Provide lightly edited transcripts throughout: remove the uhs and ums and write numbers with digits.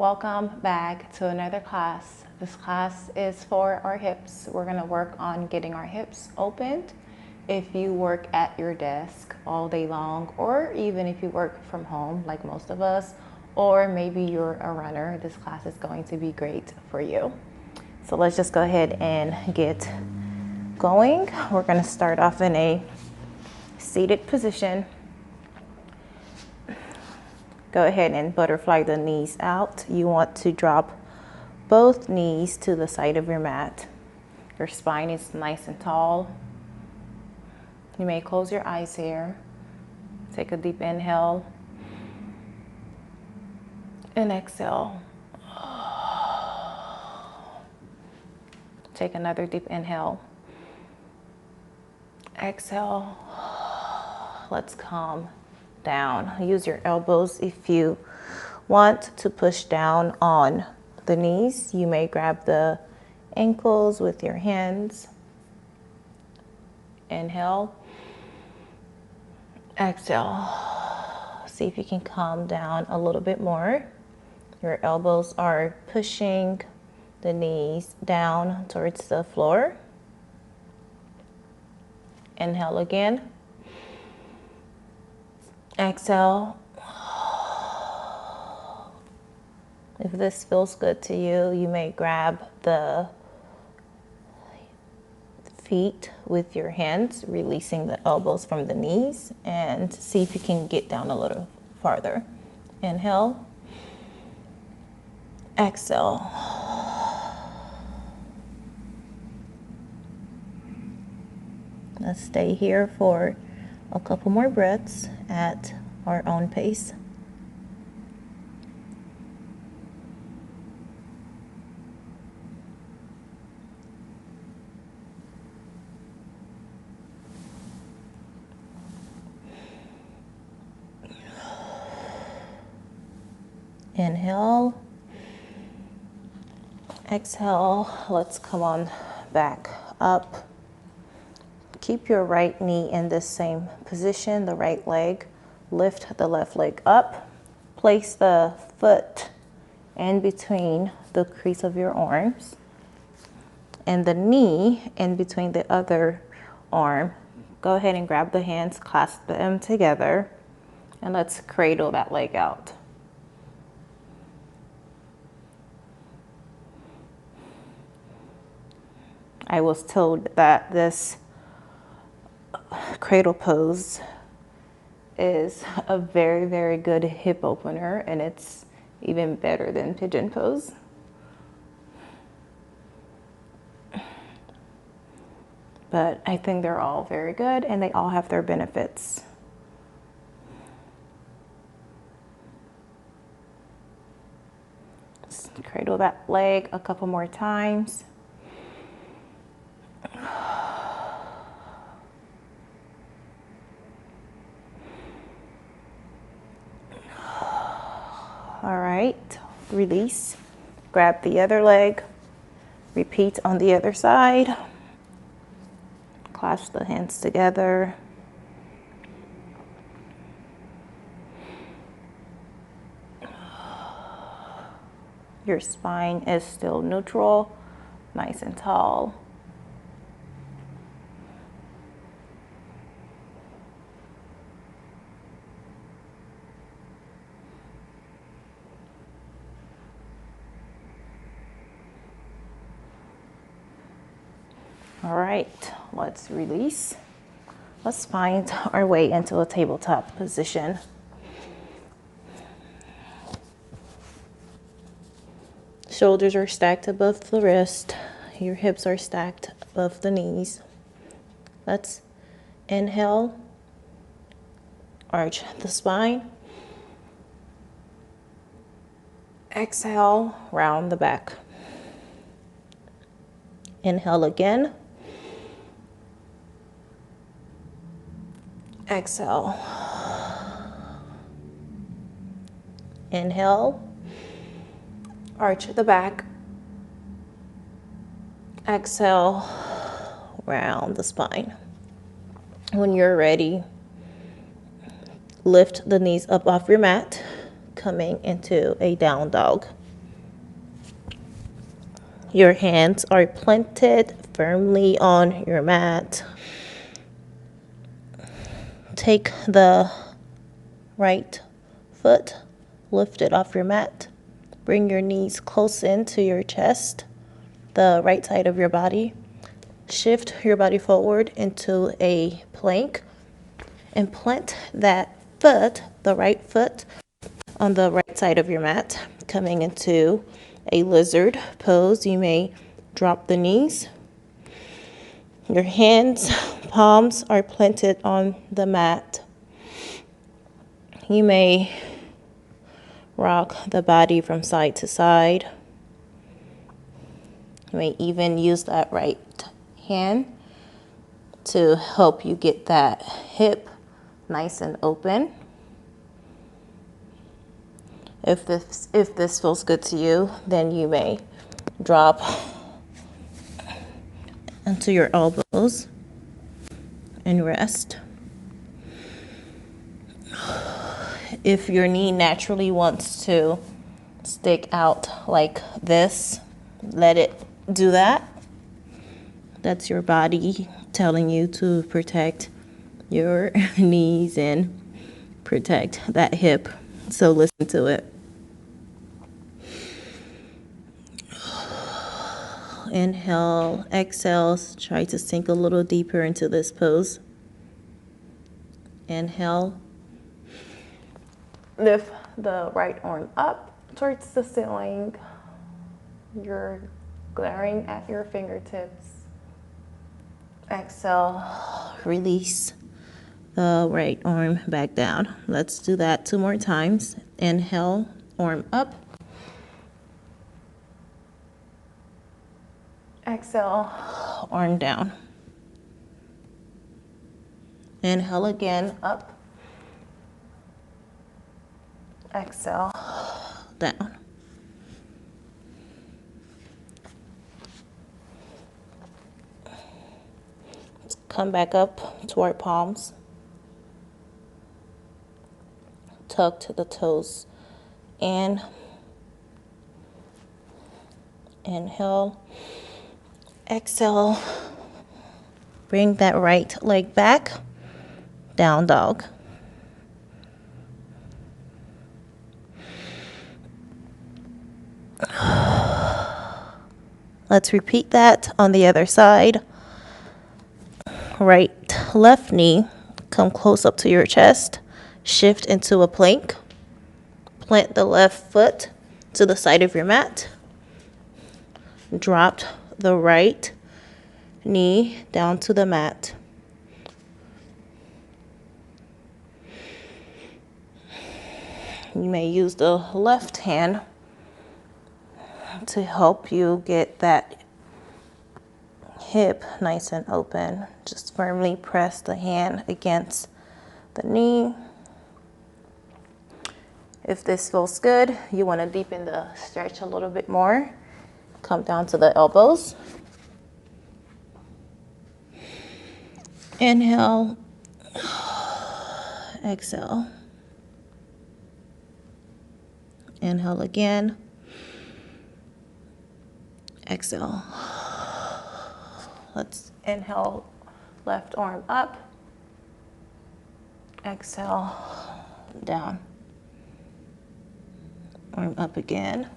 Welcome back to another class. This class is for our hips. We're going to work on getting our hips opened. If you work at your desk all day long, or even if you work from home like most of us, or maybe you're a runner, this class is going to be great for you. So let's just go ahead and get going. We're going to start off in a seated position. Go ahead and butterfly the knees out. You want to drop both knees to the side of your mat. Your spine is nice and tall. You may close your eyes here. Take a deep inhale and exhale. Take another deep inhale. Exhale. Let's calm down. Use your elbows if you want to push down on the knees. You may grab the ankles with your hands. Inhale. Exhale. See if you can calm down a little bit more. Your elbows are pushing the knees down towards the floor. Inhale again. Exhale. If this feels good to you, you may grab the feet with your hands, releasing the elbows from the knees, and see if you can get down a little farther. Inhale. Exhale. Let's stay here for a couple more breaths at our own pace. Inhale. Exhale. Let's come on back up. Keep your right knee in the same position, the right leg. Lift the left leg up. Place the foot in between the crease of your arms and the knee in between the other arm. Go ahead and grab the hands, clasp them together, and let's cradle that leg out. I was told that this cradle pose is a very, very good hip opener, and it's even better than pigeon pose. But I think they're all very good and they all have their benefits. Just cradle that leg a couple more times. All right, release. Grab the other leg. Repeat on the other side. Clasp the hands together. Your spine is still neutral, nice and tall. All right, let's release. Let's find our way into a tabletop position. Shoulders are stacked above the wrist. Your hips are stacked above the knees. Let's inhale, arch the spine. Exhale, round the back. Inhale again. Exhale. Inhale. Arch the back. Exhale. Round the spine. When you're ready, lift the knees up off your mat, coming into a down dog. Your hands are planted firmly on your mat. Take the right foot, lift it off your mat. Bring your knees close into your chest, the right side of your body. Shift your body forward into a plank and plant that foot, the right foot, on the right side of your mat, coming into a lizard pose. You may drop the knees. Your hands, palms are planted on the mat. You may rock the body from side to side. You may even use that right hand to help you get that hip nice and open. If this feels good to you, then you may drop into your elbows and rest. If your knee naturally wants to stick out like this, let it do that. That's your body telling you to protect your knees and protect that hip. So listen to it. Inhale, exhale, try to sink a little deeper into this pose. Inhale. Lift the right arm up towards the ceiling. You're glaring at your fingertips. Exhale, release the right arm back down. Let's do that 2 more times. Inhale, arm up. Exhale, arm down. Inhale again, up. Exhale, down. Let's come back up to our palms. Tuck to the toes in. Inhale. Exhale. Bring that right leg back. Down dog. Let's repeat that on the other side. Right, left knee, come close up to your chest. Shift into a plank. Plant the left foot to the side of your mat. Drop the right knee down to the mat. You may use the left hand to help you get that hip nice and open. Just firmly press the hand against the knee. If this feels good, you want to deepen the stretch a little bit more. Come down to the elbows. Inhale. Exhale. Inhale again. Exhale. Let's inhale, left arm up. Exhale, down. Arm up again.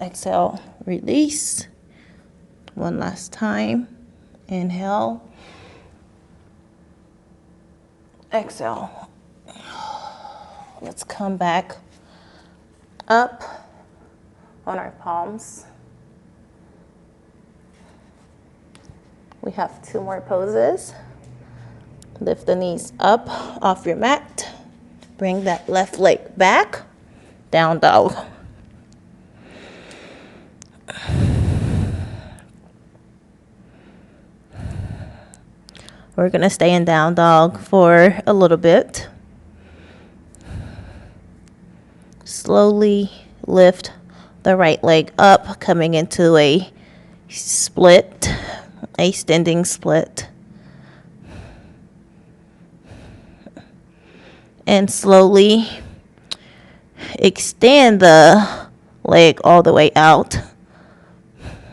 Exhale, release. One last time. Inhale. Exhale. Let's come back up on our palms. We have 2 more poses. Lift the knees up off your mat. Bring that left leg back. Down dog. We're going to stay in down dog for a little bit. Slowly lift the right leg up, coming into a split, a standing split. And slowly Extend the leg all the way out.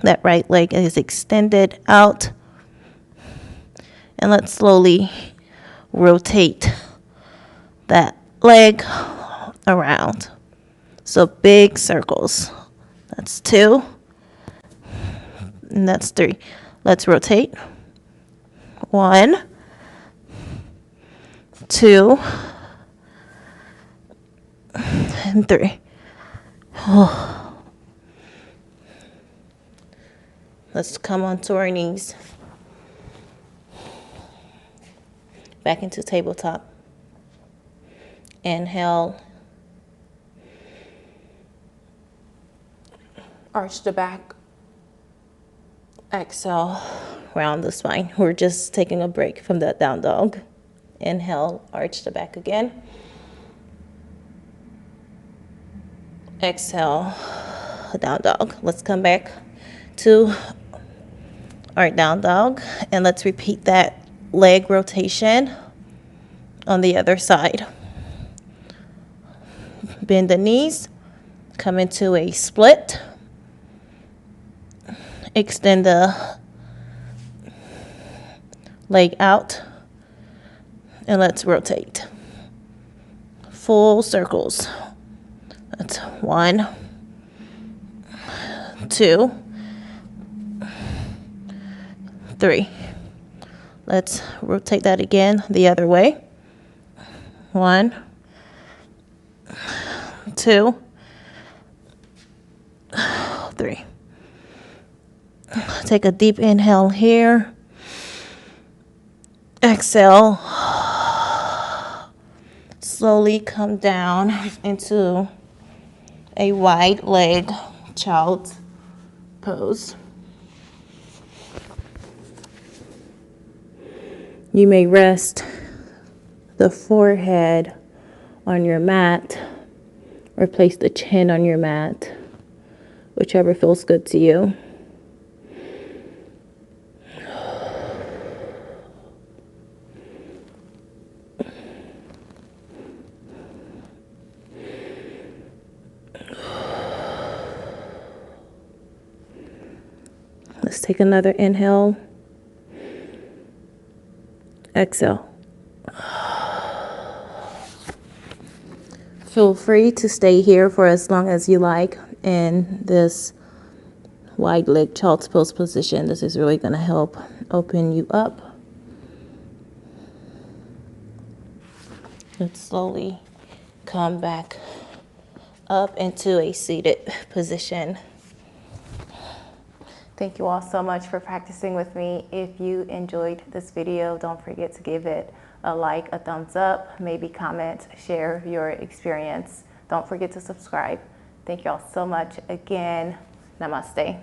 That right leg is extended out. And let's slowly rotate that leg around. So big circles. That's 2. And that's 3. Let's rotate. 1, 2, and 3. Let's come onto our knees. Back into tabletop. Inhale. Arch the back. Exhale, round the spine. We're just taking a break from that down dog. Inhale, arch the back again. Exhale, down dog. Let's come back to our down dog and let's repeat that leg rotation on the other side. Bend the knees, come into a split. Extend the leg out and let's rotate. Full circles. That's 1, 2, 3. Let's rotate that again the other way. 1, 2, 3. Take a deep inhale here. Exhale. Slowly come down into a wide leg child's pose. You may rest the forehead on your mat or place the chin on your mat, whichever feels good to you. Let's take another inhale. Exhale. Feel free to stay here for as long as you like in this wide leg child's pose position. This is really going to help open you up. Let's slowly come back up into a seated position. Thank you all so much for practicing with me. If you enjoyed this video, don't forget to give it a like, a thumbs up, maybe comment, share your experience. Don't forget to subscribe. Thank you all so much again. Namaste.